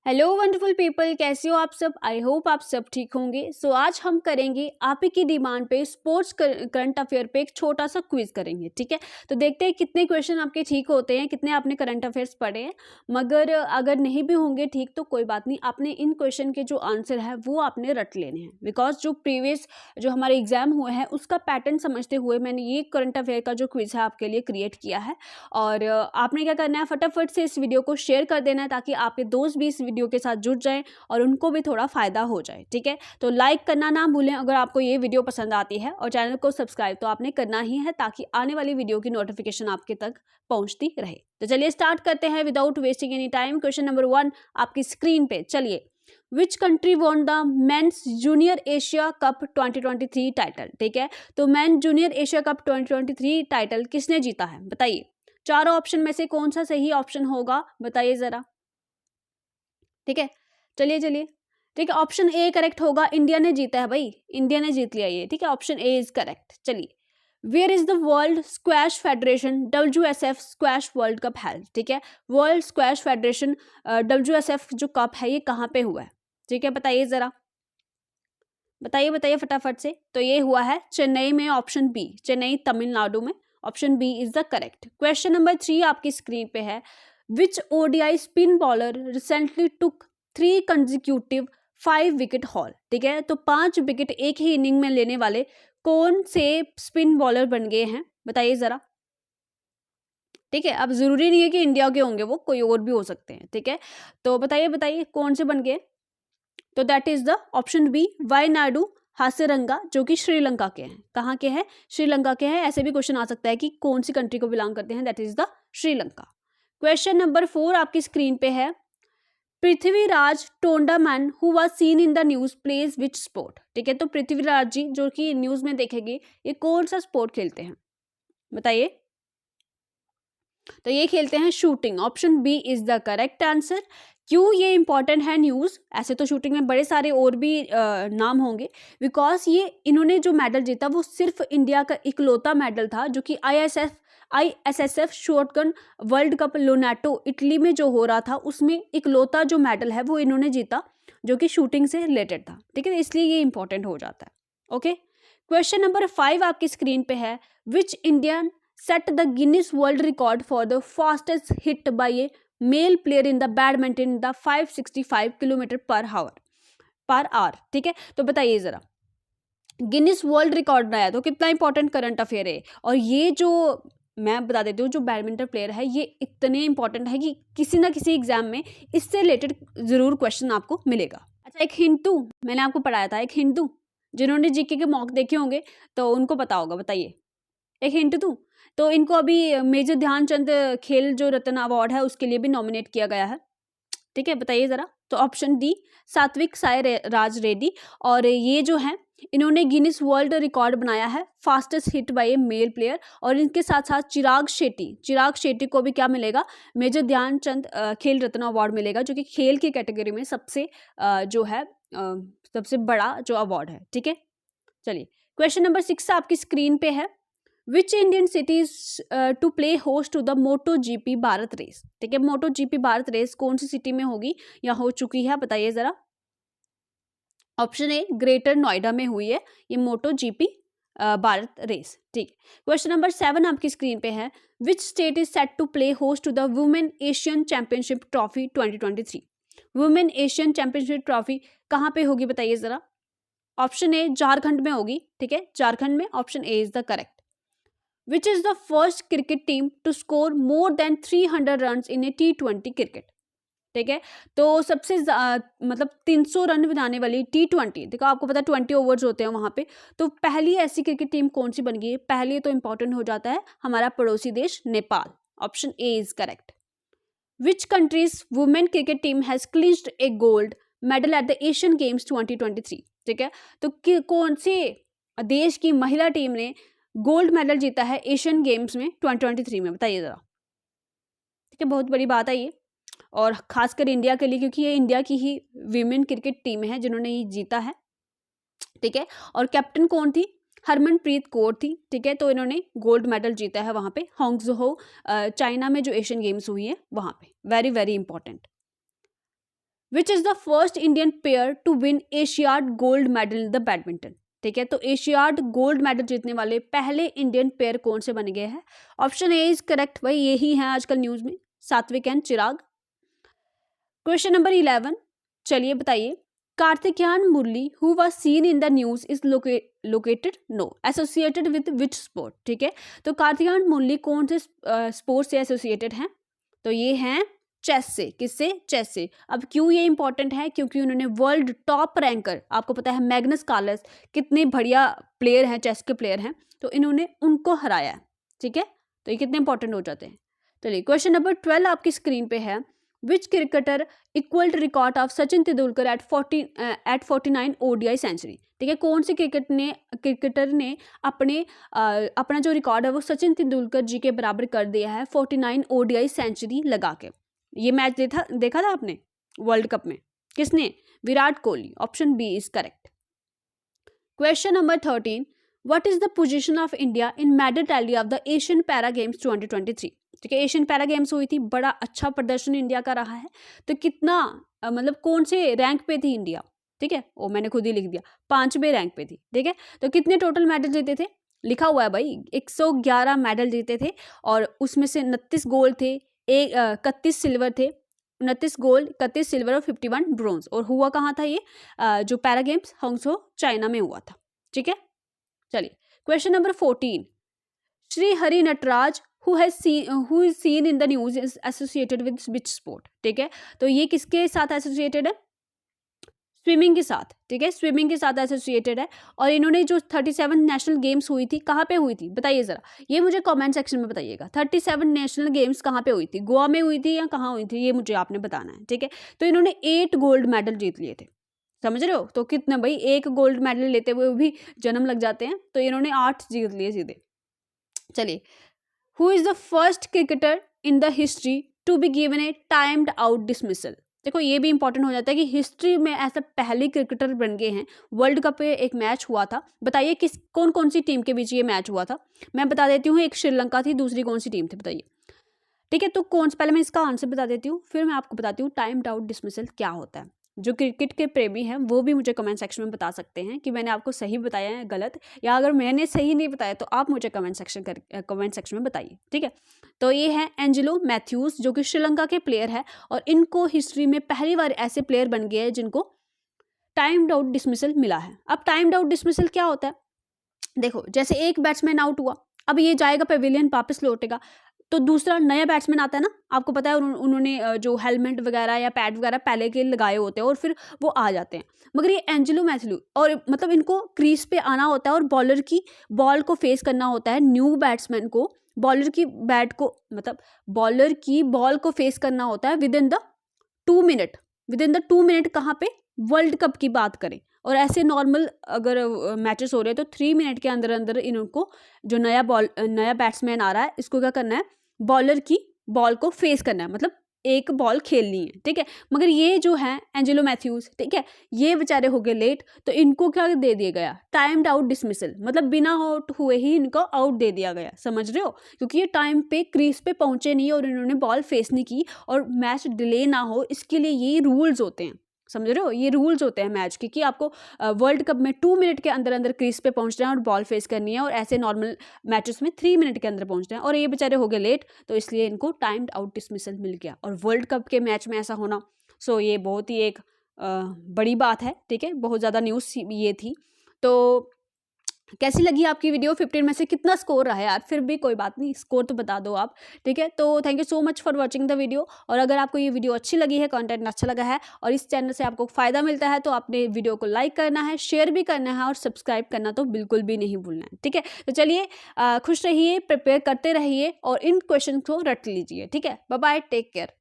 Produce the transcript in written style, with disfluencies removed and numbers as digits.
Hello wonderful people, कैसे हो आप सब। आई होप आप सब ठीक होंगे। आज हम करेंगे आप ही की डिमांड पे स्पोर्ट्स करंट अफेयर पे एक छोटा सा क्विज करेंगे। ठीक है, तो देखते हैं कितने क्वेश्चन आपके ठीक होते हैं, कितने आपने करंट अफेयर्स पढ़े हैं। मगर अगर नहीं भी होंगे ठीक तो कोई बात नहीं, आपने इन क्वेश्चन के जो आंसर है वो आपने रट लेने हैं। बिकॉज जो प्रीवियस जो हमारे एग्जाम हुए हैं उसका पैटर्न समझते हुए मैंने ये करंट अफेयर का जो क्विज है आपके लिए क्रिएट किया है। और आपने क्या करना है, फटाफट से इस वीडियो को शेयर कर देना है ताकि आपके दोस्त भी इस वीडियो के साथ जुड़ जाएं और उनको भी थोड़ा फायदा हो जाए। ठीक है, तो लाइक करना ना भूलें अगर आपको ये वीडियो पसंद आती है, और चैनल को सब्सक्राइब तो आपने करना ही है ताकि आने वाली वीडियो की नोटिफिकेशन आपके तक पहुंचती रहे। तो चलिए स्टार्ट करते हैं without wasting any time. Question number 1 आपकी स्क्रीन पे। चलिए, which country won the mains junior Asia cup 2023 title. ठीक है, तो main junior Asia cup 2023 title किसने जीता है बताइए। चारों ऑप्शन में से कौन सा सही ऑप्शन होगा बताइए जरा। ठीक है, चलिए चलिए। ठीक है, ऑप्शन ए करेक्ट होगा, इंडिया ने जीता है भाई, इंडिया ने जीत लिया ये। ठीक है, ऑप्शन ए इज करेक्ट। चलिए, where is the world squash federation WSF squash world cup held. ठीक है, वर्ल्ड स्क्वैश फेडरेशन WSF जो कप है ये कहाँ पे हुआ है। ठीक है, बताइए जरा, बताइए बताइए फटाफट से। तो ये हुआ है चेन्नई में, ऑप्शन बी, चेन्नई तमिलनाडु में। Option B is the correct. Question number 3 आपकी स्क्रीन पे है, which ODI spin bowler recently took 3 consecutive 5 wicket haul. ठीक है, तो 5 विकेट एक ही इनिंग में लेने वाले कौन से स्पिन बॉलर बन गए हैं बताइए जरा। ठीक है, अब जरूरी नहीं है कि इंडिया के होंगे, वो कोई और भी हो सकते हैं। ठीक है, तो बताइए बताइए कौन से बन गए। तो that is the option B, Wanindu Hasaranga, जो कि श्रीलंका के हैं। कहाँ के हैं, श्रीलंका के हैं। ऐसे भी क्वेश्चन आ सकता है कि कौन सी कंट्री को बिलोंग करते हैं, that is the Sri Lanka. Question number 4 आपकी स्क्रीन पे है, Prithviraj Tondaiman who was seen in the news plays which sport. ठीक है, तो पृथ्वीराज जी जो कि न्यूज में देखेंगे, ये कौन सा स्पोर्ट खेलते हैं बताइए। तो ये खेलते हैं shooting. Option B is the correct answer. क्यों ये इंपॉर्टेंट है न्यूज़, ऐसे तो शूटिंग में बड़े सारे और भी नाम होंगे। बिकॉज ये इन्होंने जो मेडल जीता वो सिर्फ इंडिया का इकलौता मेडल था जो कि ISSF shotgun world cup Lonato Italy में जो हो रहा था उसमें इकलौता जो मेडल है वो इन्होंने जीता जो कि शूटिंग से रिलेटेड था। ठीक है, इसलिए ये इंपॉर्टेंट हो जाता है। ओके, क्वेश्चन नंबर 5 आपकी स्क्रीन पे है, which Indian set the Guinness World Record for the fastest hit by a male player in the badminton in the 565 kilometre per hour. ठीक है, तो बताइए जरा, गिनीज वर्ल्ड रिकॉर्ड बनाया तो कितना इंपॉर्टेंट करंट अफेयर है। और ये जो मैं बता देती हूँ, जो बैडमिंटन प्लेयर है ये इतने इंपॉर्टेंट है कि किसी ना किसी एग्जाम में इससे रिलेटेड जरूर क्वेश्चन आपको मिलेगा। अच्छा, एक हिंट दूँ, मैंने आपको पढ़ाया था, एक हिंट दूँ। जिन्होंने जीके के मॉक देखे होंगे तो उनको पता होगा, बताइए। एक हिंट दूँ, तो इनको अभी मेजर ध्यानचंद खेल जो रत्न अवार्ड है उसके लिए भी नॉमिनेट किया गया है। ठीक है, बताइए जरा। तो ऑप्शन डी, सात्विक राज रेड्डी। और ये जो है इन्होंने गिनीज वर्ल्ड रिकॉर्ड बनाया है fastest hit by A mail player. और इनके साथ साथ चिराग शेट्टी को भी क्या मिलेगा, मेजर ध्यानचंद खेल रत्न अवार्ड मिलेगा, जो कि खेल की कैटेगरी में सबसे जो है सबसे बड़ा जो अवार्ड है। ठीक है, चलिए क्वेश्चन नंबर 6 आपकी स्क्रीन पे है, which Indian cities to play host to the MotoGP Bharat race. ठीक है, MotoGP भारत रेस कौन सी सिटी में होगी या हो चुकी है बताइए जरा। ऑप्शन ए, ग्रेटर नोएडा में हुई है ये MotoGP भारत रेस। ठीक, क्वेश्चन नंबर 7 आपकी स्क्रीन पे है, which state is set to play host to the women Asian championship trophy 2023। Women Asian championship trophy कहाँ पे होगी बताइए जरा। ऑप्शन ए, झारखंड में होगी। ठीक है, झारखंड में, option A is the correct. Which is the first cricket team to score more than 300 runs in a T20 cricket. ठीक है, तो सबसे मतलब 300 रन बनाने वाली T20, देखो आपको पता है 20 ओवर्स होते हैं वहां पे, तो पहली ऐसी क्रिकेट टीम कौन सी बन गई है। पहले तो इंपॉर्टेंट हो जाता है हमारा पड़ोसी देश Nepal. Option A is correct. Which countries women cricket team has clinched A gold medal at the Asian games 2023। ठीक है, तो कौन से देश की महिला टीम ने गोल्ड मेडल जीता है एशियन गेम्स में 2023 में बताइए जरा। ठीक है, बहुत बड़ी बात है ये, और खासकर इंडिया के लिए, क्योंकि ये इंडिया की ही वीमेन क्रिकेट टीम है जिन्होंने ये जीता है। ठीक है, और कैप्टन कौन थी, हरमनप्रीत कौर थी। ठीक है, तो इन्होंने गोल्ड मेडल जीता है वहां पे हांगझोउ चाइना में जो एशियन गेम्स हुई है वहां पे। Very very important. Which is the first Indian pair to win Asiad gold medal in the badminton. ठीक है, तो एशियाड गोल्ड मेडल जीतने वाले पहले इंडियन पेयर कौन से बन गए हैं? ऑप्शन ए इज करेक्ट, भाई यही है आजकल न्यूज में, सात्विक एंड चिराग। क्वेश्चन नंबर 11, चलिए बताइए, Karthikeyan Murali who was seen in the news is located no associated with which sport. ठीक है, तो कार्तिकेयन मुरली कौन से स्पोर्ट से एसोसिएटेड हैं? तो ये हैं चेस से। किससे? चेस से। अब क्यों ये इंपॉर्टेंट है? क्योंकि उन्होंने वर्ल्ड टॉप रैंकर, आपको पता है मैग्नस कार्लस कितने बढ़िया प्लेयर हैं, चेस के प्लेयर हैं, तो इन्होंने उनको हराया है। ठीक है, तो ये कितने इंपॉर्टेंट हो जाते हैं। चलिए क्वेश्चन नंबर 12 आपकी स्क्रीन पे है, which cricketer equalled record of Sachin Tendulkar at 49 ODI century. ठीक है, कौन से क्रिकेटर ने अपना जो रिकॉर्ड है वो सचिन तेंदुलकर जी के बराबर कर दिया है 49 ODI सेंचुरी लगा के। ये मैच देखा था आपने वर्ल्ड कप में? किसने? Virat Kohli. Option B is correct. Question number 13, what is the position of India in medal tally of the Asian para games 2023। ठीक है, एशियन पैरा गेम्स हुई थी, बड़ा अच्छा प्रदर्शन इंडिया का रहा है, तो कितना मतलब कौन से रैंक पे थी इंडिया? ठीक है, वो मैंने खुद ही लिख दिया, 5वें रैंक पे थी। ठीक है, तो कितने टोटल मेडल जीते थे? लिखा हुआ है भाई, 111 मेडल जीते थे, और उसमें से 29 गोल्ड थे, 31 सिल्वर थे, 29 गोल्ड, 31 सिल्वर और 51 ब्रोंज। और हुआ कहाँ था ये? जो पैरा गेम्स हांगझो चाइना में हुआ था। ठीक है, चलिए question number 14, Shri Hari Nataraj who is seen in the news is associated with which sport. ठीक है, तो ये किसके साथ एसोसिएटेड है? स्विमिंग के साथ। ठीक है, स्विमिंग के साथ एसोसिएटेड है, और इन्होंने जो 37 नेशनल गेम्स हुई थी, कहाँ पे हुई थी बताइए जरा, ये मुझे कमेंट सेक्शन में बताइएगा। 37 नेशनल गेम्स कहाँ पे हुई थी? गोवा में हुई थी या कहाँ हुई थी, ये मुझे आपने बताना है। ठीक है, तो इन्होंने 8 गोल्ड मेडल जीत लिए थे, समझ रहे हो? तो कितना भाई, 1 गोल्ड मेडल लेते हुए भी जन्म लग जाते हैं, तो इन्होंने 8 जीत लिए सीधे। चलिए, who is the first cricketer in the history to be given a timed out dismissal. देखो ये भी इंपॉर्टेंट हो जाता है कि हिस्ट्री में ऐसा पहले क्रिकेटर बन गए हैं। वर्ल्ड कप पे एक मैच हुआ था, बताइए किस कौन सी टीम के बीच ये मैच हुआ था? मैं बता देती हूँ, एक श्रीलंका थी, दूसरी कौन सी टीम थी बताइए? ठीक है, तो पहले मैं इसका आंसर बता देती हूँ, फिर मैं आपको बताती हूँ टाइम्ड आउट डिसमिसल क्या होता है। जो क्रिकेट के प्रेमी हैं वो भी मुझे कमेंट सेक्शन में बता सकते हैं कि मैंने आपको सही बताया है गलत, या अगर मैंने सही नहीं बताया तो आप मुझे कमेंट सेक्शन में बताइए। ठीक है, तो ये है एंजेलो मैथ्यूज, जो कि श्रीलंका के प्लेयर है, और इनको हिस्ट्री में पहली बार ऐसे प्लेयर बन गए हैं जिनको टाइम्ड आउट डिसमिसल मिला है। अब टाइम्ड आउट डिसमिसल क्या होता है? देखो, जैसे एक बैट्समैन आउट हुआ, अब ये जाएगा पेविलियन, वापस लौटेगा, तो दूसरा नया बैट्समैन आता है ना, आपको पता है उन्होंने जो हेलमेट वगैरह या पैड वगैरह पहले के लगाए होते हैं, और फिर वो आ जाते हैं। मगर ये एंजेलो मैथ्यू, और मतलब इनको क्रीज पे आना होता है और बॉलर की बॉल को फेस करना होता है। न्यू बैट्समैन को बॉलर की बॉल को फेस करना होता है विद इन द 2 मिनट। कहाँ पे? वर्ल्ड कप की बात करें, और ऐसे नॉर्मल अगर मैचेस हो रहे हैं तो 3 मिनट के अंदर अंदर इनको जो नया बैट्समैन आ रहा है, इसको क्या करना है? बॉलर की बॉल को फेस करना है, मतलब एक बॉल खेलनी है। ठीक है, मगर ये जो है एंजेलो मैथ्यूज, ठीक है, ये बेचारे हो गए लेट, तो इनको क्या दे दिया गया? टाइम्ड आउट डिसमिसल, मतलब बिना आउट हुए ही इनको आउट दे दिया गया। समझ रहे हो? क्योंकि ये टाइम पे क्रीज पे पहुंचे नहीं और इन्होंने बॉल फेस नहीं की, और मैच डिले ना हो, इसके लिए ये रूल्स होते हैं। समझ रहे हो? ये रूल्स होते हैं मैच के, कि आपको वर्ल्ड कप में 2 मिनट के अंदर अंदर क्रीज पे पहुंचना है और बॉल फेस करनी है, और ऐसे नॉर्मल मैचेस में 3 मिनट के अंदर पहुंचना है, और ये बेचारे हो गए लेट, तो इसलिए इनको टाइम्ड आउट डिसमिसल मिल गया। और वर्ल्ड कप के मैच में ऐसा होना, सो ये बहुत ही एक बड़ी बात है। ठीक है, बहुत ज़्यादा न्यूज़ ये थी। तो कैसी लगी आपकी वीडियो? 15 में से कितना स्कोर रहा है यार? फिर भी कोई बात नहीं, स्कोर तो बता दो आप। ठीक है, तो thank you so much for watching the video. और अगर आपको ये वीडियो अच्छी लगी है, कंटेंट अच्छा लगा है, और इस चैनल से आपको फ़ायदा मिलता है, तो आपने वीडियो को लाइक करना है, शेयर भी करना है, और सब्सक्राइब करना तो बिल्कुल भी नहीं भूलना है। ठीक है, तो चलिए खुश रहिए, प्रिपेयर करते रहिए, और इन क्वेश्चन को रट लीजिए। ठीक है, बाय बाय, टेक केयर।